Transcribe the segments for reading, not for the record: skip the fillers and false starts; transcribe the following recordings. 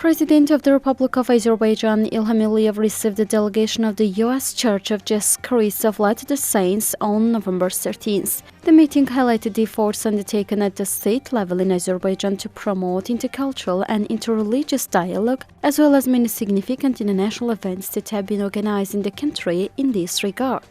President of the Republic of Azerbaijan Ilham Aliyev received a delegation of the U.S. Church of Jesus Christ of Latter-day Saints on November 13th. The meeting highlighted the efforts undertaken at the state level in Azerbaijan to promote intercultural and interreligious dialogue, as well as many significant international events that have been organized in the country in this regard.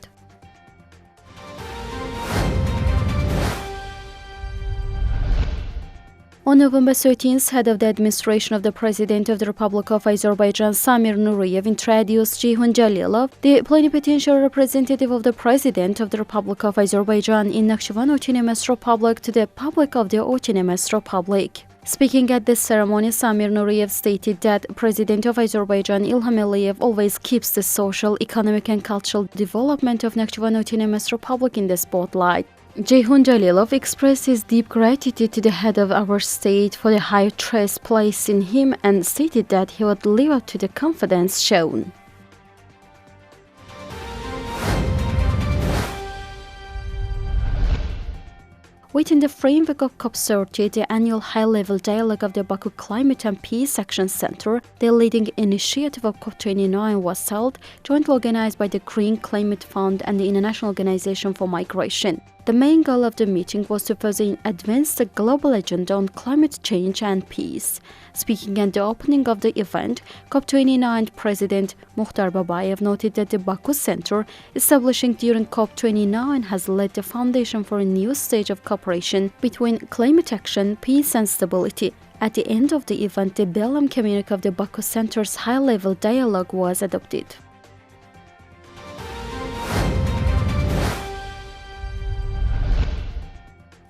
On November 13th, head of the administration of the President of the Republic of Azerbaijan, Samir Nuriyev, introduced Ceyhun Jalilov, the plenipotentiary representative of the President of the Republic of Azerbaijan in Nakhchivan Autonomous Republic, to the public of the Autonomous Republic. Speaking at this ceremony, Samir Nuriyev stated that President of Azerbaijan Ilham Aliyev always keeps the social, economic and cultural development of Nakhchivan Autonomous Republic in the spotlight. Ceyhun Jalilov expressed his deep gratitude to the head of our state for the high trust placed in him and stated that he would live up to the confidence shown. Within the framework of COP30, the annual high-level dialogue of the Baku Climate and Peace Action Center, the leading initiative of COP29, was held, jointly organized by the Green Climate Fund and the International Organization for Migration. The main goal of the meeting was to further advance the global agenda on climate change and peace. Speaking at the opening of the event, COP29 President Mukhtar Babayev noted that the Baku Center, establishing during COP29, has laid the foundation for a new stage of cooperation between climate action, peace and stability. At the end of the event, the Belam communique of the Baku Center's high-level dialogue was adopted.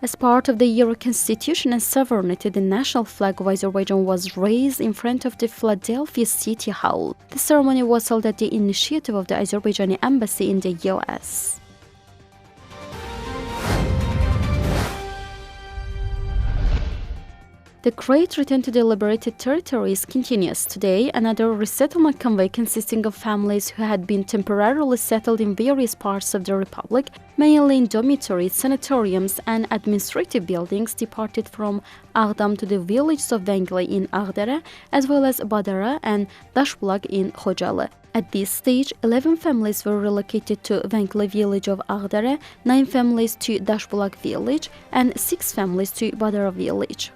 As part of the Euro Constitution and sovereignty, the national flag of Azerbaijan was raised in front of the Philadelphia City Hall. The ceremony was held at the initiative of the Azerbaijani embassy in the U.S. The great return to the liberated territories continues. Today, another resettlement convoy consisting of families who had been temporarily settled in various parts of the republic, mainly in dormitories, sanatoriums and administrative buildings, departed from Aghdam to the villages of Vengli in Aghdara, as well as Badara and Dashbulag in Khojalı. At this stage, 11 families were relocated to Vengli village of Aghdara, 9 families to Dashbulag village, and 6 families to Badara village.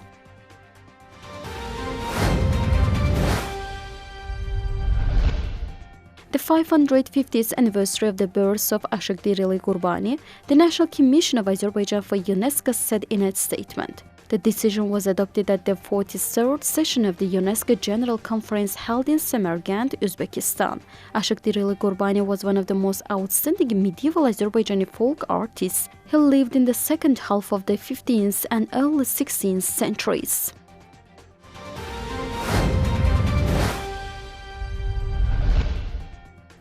The 550th anniversary of the birth of Ashakdirili Gurbani, the National Commission of Azerbaijan for UNESCO said in its statement. The decision was adopted at the 43rd session of the UNESCO General Conference held in Samarkand, Uzbekistan. Ashakdirili Gurbani was one of the most outstanding medieval Azerbaijani folk artists. He lived in the second half of the 15th and early 16th centuries.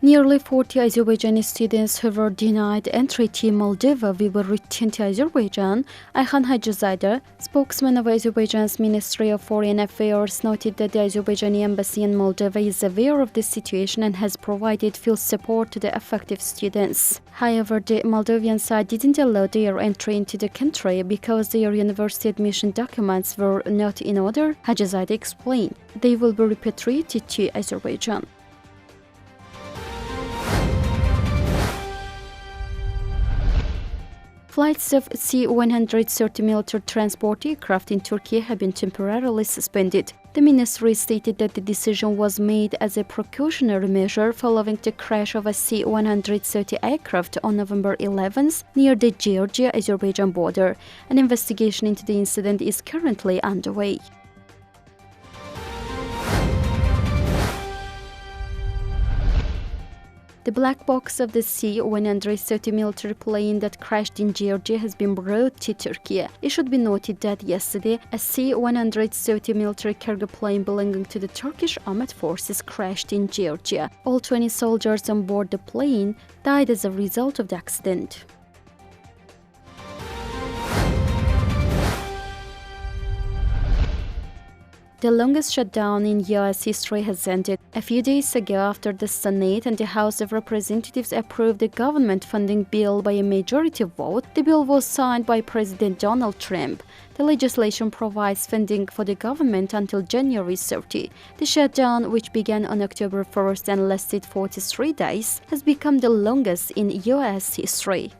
Nearly 40 Azerbaijani students who were denied entry to Moldova will return to Azerbaijan. Ayhan Hajizadeh, spokesman of Azerbaijan's Ministry of Foreign Affairs, noted that the Azerbaijani embassy in Moldova is aware of the situation and has provided full support to the affected students. However, the Moldovan side didn't allow their entry into the country because their university admission documents were not in order, Hajizadeh explained. They will be repatriated to Azerbaijan. Flights of C-130 military transport aircraft in Turkey have been temporarily suspended. The ministry stated that the decision was made as a precautionary measure following the crash of a C-130 aircraft on November 11th near the Georgia-Azerbaijan border. An investigation into the incident is currently underway. The black box of the C-130 military plane that crashed in Georgia has been brought to Turkey. It should be noted that yesterday, a C-130 military cargo plane belonging to the Turkish Armed Forces crashed in Georgia. All 20 soldiers on board the plane died as a result of the accident. The longest shutdown in U.S. history has ended a few days ago after the Senate and the House of Representatives approved a government funding bill by a majority vote. The bill was signed by President Donald Trump. The legislation provides funding for the government until January 30. The shutdown, which began on October 1st and lasted 43 days, has become the longest in U.S. history.